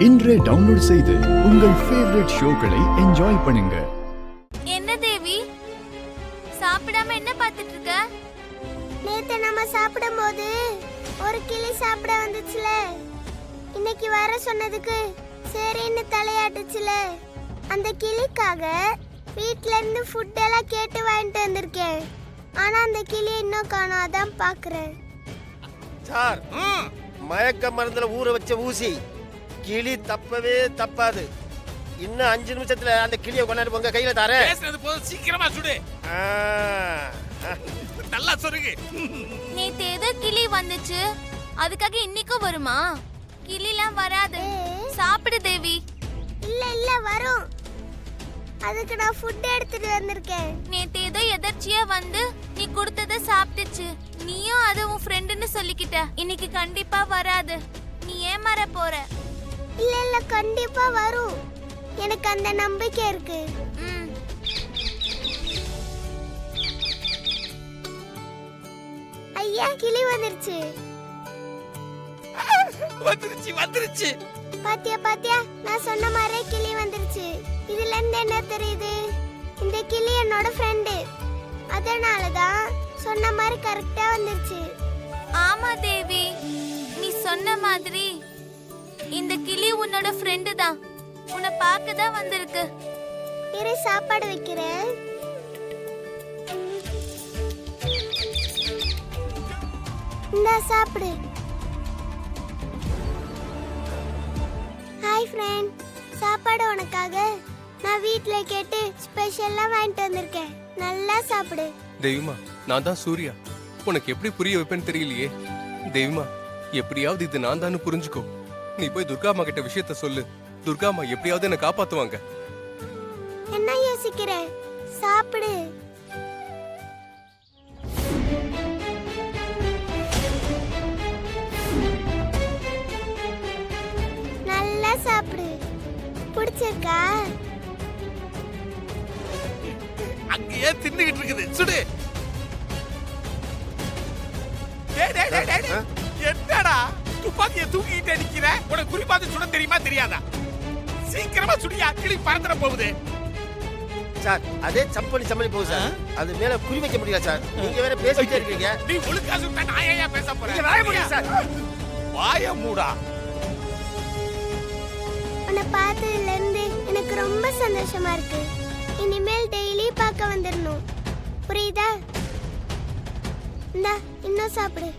இன்றே டவுன்லோட் செய்து உங்கள் ஃபேவரட் ஷோக்களை என்ஜாய் பண்ணுங்க. என்ன தேவி, சாப்பிடாம என்ன பார்த்துட்டு இருக்க? நேத்து நம்ம சாப்பிடும்போது ஒரு கிளி சாப்பிட வந்துச்சுல, இன்னைக்கு வர சொன்னதுக்கு சரின்னு தலையாட்டுச்சுல, அந்த கிளிக்காக வீட்ல இருந்து ஃபுட் எல்லாம் கேட்டு வாங்கிட்டு வந்திருக்கேன். ஆனா அந்த கிளி இன்னும் காணோம், அதான் பாக்குறேன். சார், மயக்க மருந்துல ஊற வச்ச ஊசி கிளி தப்பவே தப்பாது. இன்னும் 5 நிமிஷத்துல அந்த கிளியை கொண்டாந்து உங்க கையில தரேன். பேசுறது போதும், சீக்கிரமா சுடு. நல்லா சொல்லுங்க. நேத்து ஏதோ கிளி வந்துச்சு, அதுக்காக இன்னைக்கும் வருமா? கிளிலாம் வராது, சாப்பிடு தேவி. இல்ல இல்ல வரும், அதுக்கு நான் ஃபுட் எடுத்துட்டு வந்திருக்கேன். நேத்து ஏதோ எதர்ச்சியா வந்து நீ கொடுத்தத சாப்பிட்டுச்சு, நீயும் அது உன் ஃப்ரெண்டுன்னு சொல்லிக்கிட்ட. இன்னைக்கு கண்டிப்பா வராது, நீ ஏமாற போற. இல்ல இல்ல கண்டிப்பா வரும், எனக்கு அந்த நம்பிக்கை இருக்கு. ஐயா, கிளி வந்துருச்சு. வந்துருச்சு வந்துருச்சு. பாத்தியா பாத்தியா, நான் சொன்ன மாதிரியே கிளி வந்துருச்சு. இதுல இருந்து என்ன தெரியுது? இந்த கிளி என்னோட ஃப்ரெண்டு, அதனாலதான் சொன்ன மாதிரி கரெக்டா வந்துருச்சு. ஆமா தேவி, நீ சொன்ன மாதிரி இந்த கிளி உன்னோட ஃப்ரெண்டு தான், உன்னை பார்க்க தான் வந்திருக்கு. இரு, சாப்பாடு வைக்கிறேன். இந்தா சாப்பிடு. ஹாய் ஃப்ரெண்ட், சாப்பாடு உனக்காக நான் வீட்ல கேட்டு ஸ்பெஷலா வாங்கிட்டு வந்திருக்கேன். நல்லா சாப்பிடு. தெய்வமா, நான் தான் சூர்யா. உனக்கு எப்படி புரிய வைப்பேன்னு தெரியலையே. தெய்வமா, எப்படியாவது இது நான் தான் புரிஞ்சுக்கோ. நீ போய் துர்காமா கிட்ட விஷயத்த சொல்லு. துர்காமா எப்படியாவது என்ன காப்பாத்துவாங்க. என்ன யோசிக்கிற? சாப்பிடு. நல்லா சாப்பிடு. பிடிச்சிருக்கா? அங்கேயே தின்னுகிட்டு இருக்குது, சுடு. டேய் டேய் டேய் டேய், என்னடா துப்பாக்கியை தூக்கிட்டு நிக்கிற? உனக்கு குறி பார்த்து சுட தெரியுமா தெரியாதா? சீக்கிரமா சுடியா, கிளி பறந்துட போகுது. சார், அதே சம்பளி போகுது சார். அது மேல குறி வைக்க முடியல சார். நீங்க வேற பேசிட்டே இருக்கீங்க. நீ ஒழுங்கா சுட்டா நான் ஏன் பேச போறேன்? நீங்க வாய மூடுங்க சார். வாய மூடா. உன்னை பார்த்ததுல இருந்து எனக்கு ரொம்ப சந்தோஷமா இருக்கு. இனிமேல் டெய்லி பார்க்க வந்துடணும், புரியுதா? இந்தா, இன்னும் சாப்பிடு.